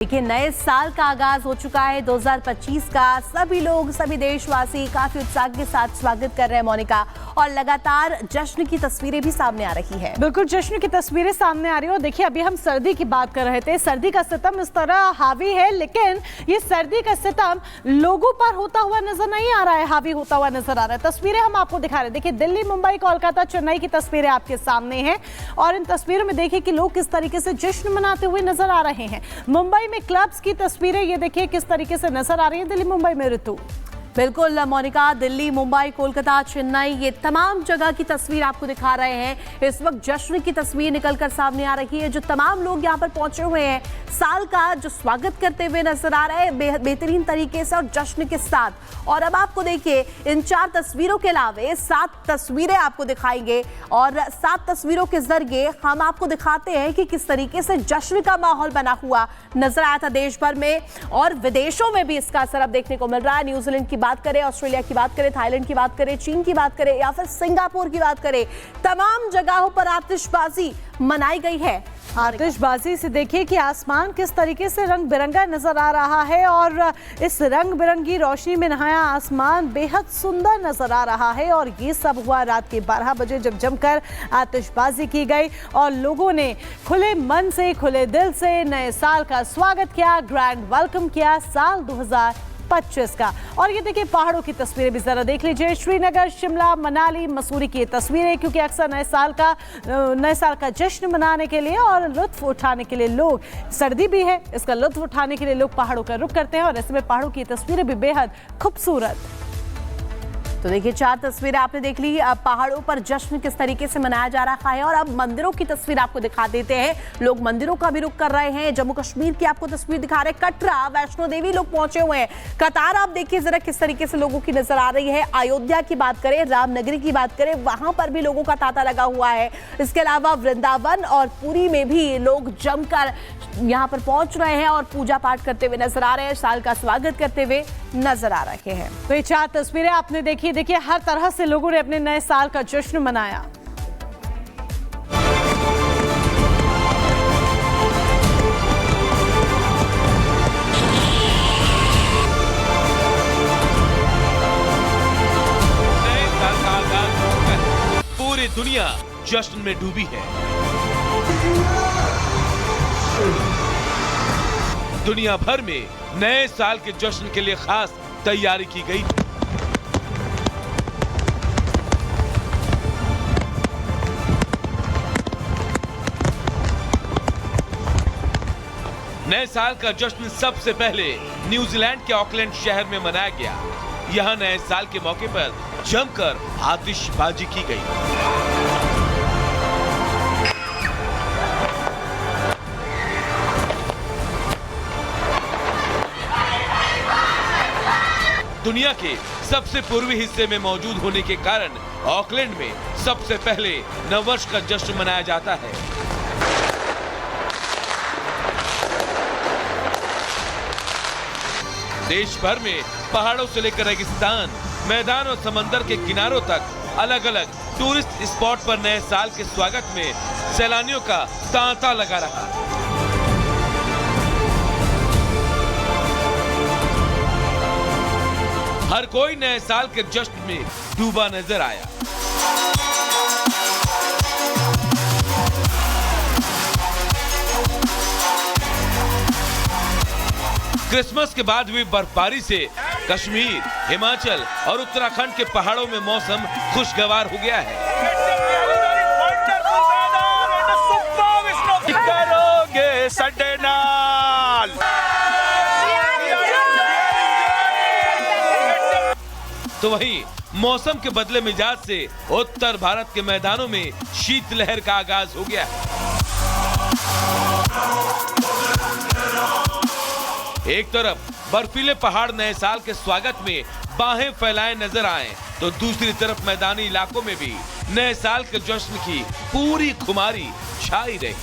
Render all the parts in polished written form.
देखिए, नए साल का आगाज हो चुका है 2025 का। सभी लोग, सभी देशवासी काफी उत्साह के साथ स्वागत कर रहे हैं मोनिका, और लगातार जश्न की तस्वीरें भी सामने आ रही है। बिल्कुल, जश्न की तस्वीरें सामने आ रही है। और देखिए, अभी हम सर्दी की बात कर रहे थे, सर्दी का सितम इस तरह हावी है, लेकिन ये सर्दी का सितम लोगों पर होता हुआ नजर नहीं आ रहा है, हावी होता हुआ नजर आ रहा है। तस्वीरें हम आपको दिखा रहे हैं। देखिए, दिल्ली, मुंबई, कोलकाता, चेन्नई की तस्वीरें आपके सामने हैं, और इन तस्वीरों में देखिए कि लोग किस तरीके से जश्न मनाते हुए नजर आ रहे हैं। मुंबई में क्लब्स की तस्वीरें ये देखिए किस तरीके से नजर आ रही है दिल्ली मुंबई में। ऋतु, बिल्कुल मोनिका, दिल्ली, मुंबई, कोलकाता, चेन्नई, ये तमाम जगह की तस्वीर आपको दिखा रहे हैं। इस वक्त जश्न की तस्वीर निकलकर सामने आ रही है। जो तमाम लोग यहाँ पर पहुंचे हुए हैं, साल का जो स्वागत करते हुए नजर आ रहे हैं बेहतरीन तरीके से और जश्न के साथ। और अब आपको देखिए, इन 4 तस्वीरों के अलावा 7 तस्वीरें आपको दिखाएंगे, और 7 तस्वीरों के जरिए हम आपको दिखाते हैं कि किस तरीके से जश्न का माहौल बना हुआ नजर आया था देश भर में, और विदेशों में भी इसका असर अब देखने को मिल रहा है। न्यूजीलैंड की बात करें, ऑस्ट्रेलिया की बात करें, थाईलैंड की बात करें, चीन की बात करें, या फिर सिंगापुर की बात करें, तमाम जगहों पर आतिशबाजी मनाई गई है। आतिशबाजी से देखिए कि आसमान किस तरीके से रंग बिरंगा नजर आ रहा है, और इस रंग बिरंगी रोशनी में नहाया आसमान बेहद सुंदर नजर आ रहा है। और ये सब हुआ रात के 12 बजे, जब जमकर आतिशबाजी की गई और लोगों ने खुले मन से, खुले दिल से नए साल का स्वागत किया, ग्रैंड वेलकम किया साल 2025 का। और ये देखिए, पहाड़ों की तस्वीरें भी जरा देख लीजिए। श्रीनगर, शिमला, मनाली, मसूरी की ये तस्वीरें, क्योंकि अक्सर नए साल का जश्न मनाने के लिए और लुत्फ उठाने के लिए लोग, सर्दी भी है, इसका लुत्फ उठाने के लिए लोग पहाड़ों का रुख करते हैं, और ऐसे में पहाड़ों की तस्वीरें भी बेहद खूबसूरत। तो देखिए, 4 तस्वीरें आपने देख ली। अब पहाड़ों पर जश्न किस तरीके से मनाया जा रहा है, और अब मंदिरों की तस्वीर आपको दिखा देते हैं। लोग मंदिरों का भी रुख कर रहे हैं। जम्मू कश्मीर की आपको तस्वीर दिखा रहे हैं। कटरा, वैष्णो देवी लोग पहुंचे हुए हैं। कतार आप देखिए जरा किस तरीके से लोगों की नजर आ रही है। अयोध्या की बात करें, रामनगरी की बात करें, वहां पर भी लोगों का तांता लगा हुआ है। इसके अलावा वृंदावन और पुरी में भी लोग जमकर यहाँ पर पहुंच रहे हैं और पूजा पाठ करते हुए नजर आ रहे हैं, साल का स्वागत करते हुए नजर आ रहे हैं। तो ये 4 तस्वीरें आपने देखी। देखिए, हर तरह से लोगों ने अपने नए साल का जश्न मनाया। नए साल का आगाज होकर पूरी दुनिया जश्न में डूबी है। दुनिया भर में नए साल के जश्न के लिए खास तैयारी की गई। नए साल का जश्न सबसे पहले न्यूजीलैंड के ऑकलैंड शहर में मनाया गया। यहां नए साल के मौके पर जमकर आतिशबाजी की गई। दुनिया के सबसे पूर्वी हिस्से में मौजूद होने के कारण ऑकलैंड में सबसे पहले नववर्ष का जश्न मनाया जाता है। देश भर में पहाड़ों से लेकर रेगिस्तान, मैदान और समंदर के किनारों तक अलग अलग टूरिस्ट स्पॉट पर नए साल के स्वागत में सैलानियों का तांता लगा रहा। हर कोई नए साल के जश्न में डूबा नजर आया। क्रिसमस के बाद हुई बर्फबारी से कश्मीर, हिमाचल और उत्तराखंड के पहाड़ों में मौसम खुशगवार हो गया है। करोगे सडे नाल। तो वहीं मौसम के बदले मिजाज से उत्तर भारत के मैदानों में शीतलहर का आगाज हो गया है। एक तरफ बर्फीले पहाड़ नए साल के स्वागत में बाहें फैलाए नजर आए, तो दूसरी तरफ मैदानी इलाकों में भी नए साल के जश्न की पूरी खुमारी छाई रही।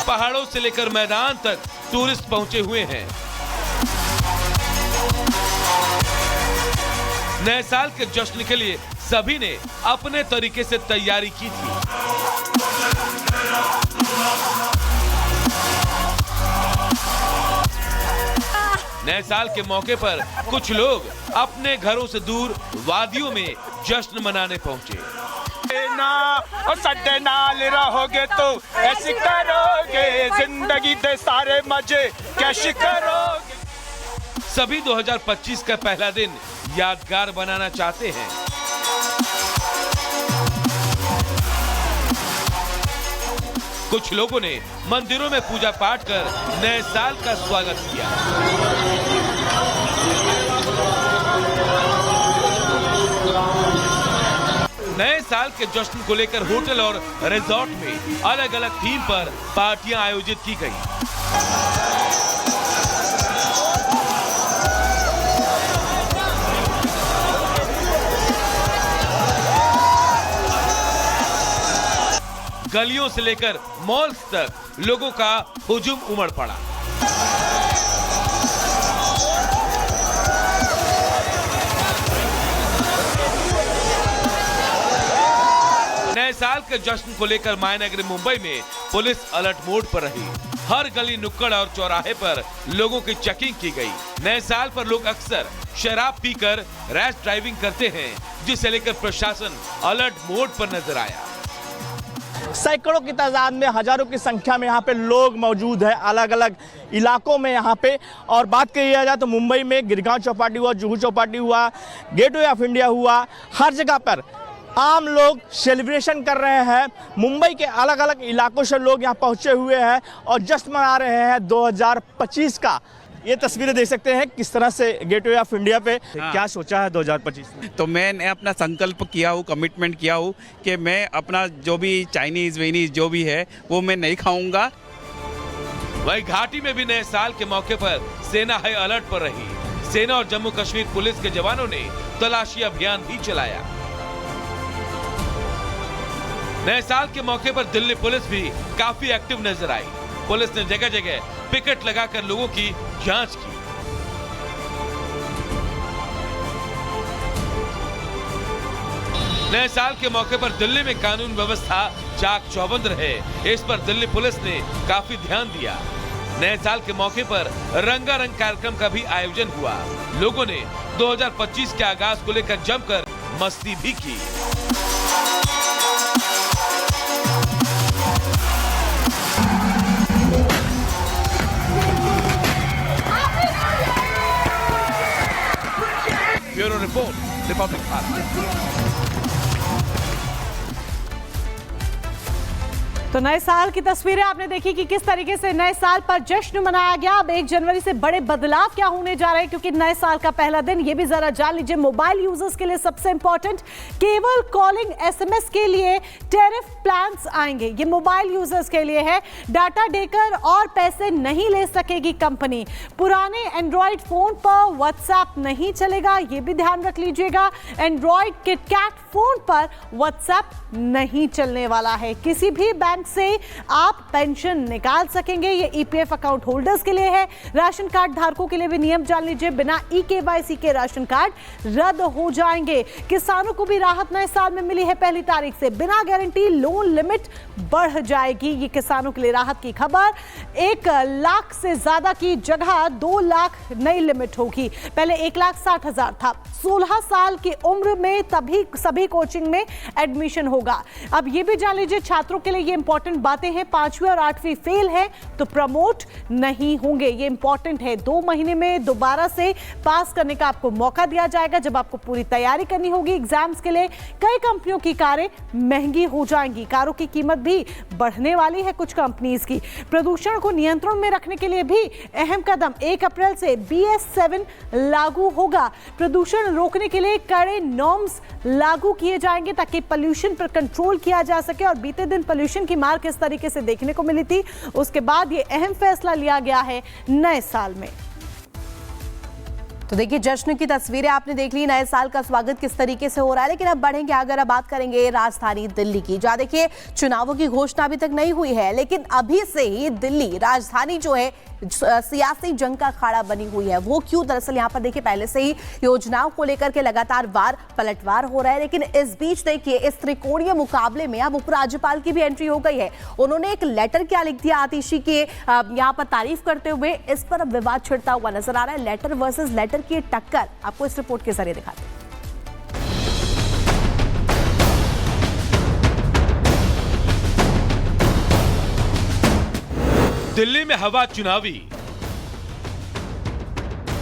पहाड़ों से लेकर मैदान तक टूरिस्ट पहुंचे हुए हैं। नए साल के जश्न के लिए सभी ने अपने तरीके से तैयारी की थी। नए साल के मौके पर कुछ लोग अपने घरों से दूर वादियों में जश्न मनाने पहुंचे। और सड्डे नाल रहोगे तो ऐसी करोगे, जिंदगी दे सारे मजे कैसे करोगे। सभी 2025 का पहला दिन यादगार बनाना चाहते हैं। कुछ लोगों ने मंदिरों में पूजा पाठ कर नए साल का स्वागत किया। नए साल के जश्न को लेकर होटल और रिजॉर्ट में अलग अलग थीम पर पार्टियां आयोजित की गई। गलियों से लेकर मॉल्स तक लोगों का हुजूम उमड़ पड़ा। नए साल के जश्न को लेकर मायानगरी मुंबई में पुलिस अलर्ट मोड पर रही। हर गली नुक्कड़ और चौराहे पर लोगों की चेकिंग की गई। नए साल पर लोग अक्सर शराब पीकर रैश ड्राइविंग करते हैं, जिसे लेकर प्रशासन अलर्ट मोड पर नजर आया। सैकड़ों की तादाद में, हजारों की संख्या में यहाँ पे लोग मौजूद है अलग अलग इलाकों में यहाँ पे। और बात किया जाए तो मुंबई में गिरगांव चौपाटी हुआ, जुहू चौपाटी हुआ, गेटवे ऑफ इंडिया हुआ, हर जगह पर आम लोग सेलिब्रेशन कर रहे हैं। मुंबई के अलग अलग इलाकों से लोग यहाँ पहुँचे हुए हैं और जश्न मना रहे हैं 2025 का। ये तस्वीरें देख सकते हैं किस तरह से गेटवे ऑफ इंडिया पे क्या सोचा है 2025 में। तो मैंने अपना संकल्प किया हूँ, कमिटमेंट किया हूँ कि मैं अपना जो भी चाइनीज वेनीज जो भी है वो मैं नहीं खाऊंगा। वहीं घाटी में भी नए साल के मौके पर सेना हाई अलर्ट पर रही। सेना और जम्मू कश्मीर पुलिस के जवानों ने तलाशी अभियान भी चलाया। नए साल के मौके पर दिल्ली पुलिस भी काफी एक्टिव नजर आई। पुलिस ने जगह जगह पिकेट लगाकर लोगों की जांच की। नए साल के मौके पर दिल्ली में कानून व्यवस्था चाक चौबंद रहे, इस पर दिल्ली पुलिस ने काफी ध्यान दिया। नए साल के मौके पर रंगारंग कार्यक्रम का भी आयोजन हुआ। लोगों ने 2025 के आगाज को लेकर जमकर मस्ती भी की। Bureau report, Republic Bharat. तो नए साल की तस्वीरें आपने देखी कि किस तरीके से नए साल पर जश्न मनाया गया। अब 1 जनवरी से बड़े बदलाव क्या होने जा रहे हैं, क्योंकि नए साल का पहला दिन ये भी जरा जान लीजिए। मोबाइल यूजर्स के लिए सबसे इंपॉर्टेंट, केवल कॉलिंग एसएमएस के लिए टैरिफ प्लान्स आएंगे। ये मोबाइल यूजर्स के लिए है। डाटा देकर और पैसे नहीं ले सकेगी कंपनी। पुराने एंड्रॉइड फोन पर व्हाट्सएप नहीं चलेगा, ये भी ध्यान रख लीजिएगा। एंड्रॉइड किटकैट फोन पर व्हाट्सएप नहीं चलने वाला है। किसी भी बैंक से आप पेंशन निकाल सकेंगे। ये ईपीएफ अकाउंट होल्डर्स के लिए है। राशन कार्ड धारकों के लिए भी नियम जान लीजिए, बिना ईकेवाईसी के राशन कार्ड रद्द हो जाएंगे। किसानों को भी राहत नए साल में मिली है। पहली तारीख से बिना गारंटी लोन लिमिट बढ़ जाएगी। ये किसानों के लिए राहत की खबर। 1 लाख से ज्यादा की जगह 2 लाख नई लिमिट होगी। पहले 1,60,000 था। 16 साल की उम्र में तभी सभी कोचिंग में एडमिशन होगा। अब ये भी जान लीजिए, छात्रों के लिए ये इंपॉर्टेंट बातें हैं। 5वीं और 8वीं फेल है तो प्रमोट नहीं होंगे। ये इंपॉर्टेंट है। 2 महीने में दोबारा से पास करने का आपको मौका दिया जाएगा, जब आपको पूरी तैयारी करनी होगी एग्जाम्स के लिए। कई कंपनियों की कारें महंगी हो जाएंगी। कारों की कीमत भी बढ़ने वाली है कुछ कंपनीज की। प्रदूषण को नियंत्रण में रखने के लिए भी अहम कदम। 1 अप्रैल से BS7 लागू होगा। प्रदूषण रोकने के लिए कड़े नॉर्म्स लागू किए जाएंगे ताकि पोल्यूशन पर कंट्रोल किया जा सके। और बीते दिन पोल्यूशन की मार किस तरीके से देखने को मिली थी, उसके बाद ये अहम फैसला लिया गया है नए साल में। तो देखिए, जश्न की तस्वीरें आपने देख ली। नए साल का स्वागत किस तरीके से हो रहा है। लेकिन अब बढ़ेंगे, अगर अब बात करेंगे राजधानी दिल्ली की, जहां देखिए चुनावों की घोषणा अभी तक नहीं हुई है, लेकिन अभी से ही दिल्ली राजधानी जो है सियासी जंग का अखाड़ा बनी हुई है। वो क्यों? दरअसल यहाँ पर देखिए पहले से ही योजनाओं को लेकर के लगातार पलटवार हो रहा है, लेकिन इस बीच देखिए इस त्रिकोणीय मुकाबले में अब उपराज्यपाल की भी एंट्री हो गई है। उन्होंने एक लेटर क्या लिख दिया आतिशी के यहाँ पर तारीफ करते हुए, इस पर अब विवाद छिड़ता हुआ नजर आ रहा है। लेटर वर्सेस लेटर की टक्कर आपको इस रिपोर्ट के जरिए दिखाते हैं। दिल्ली में हवा चुनावी,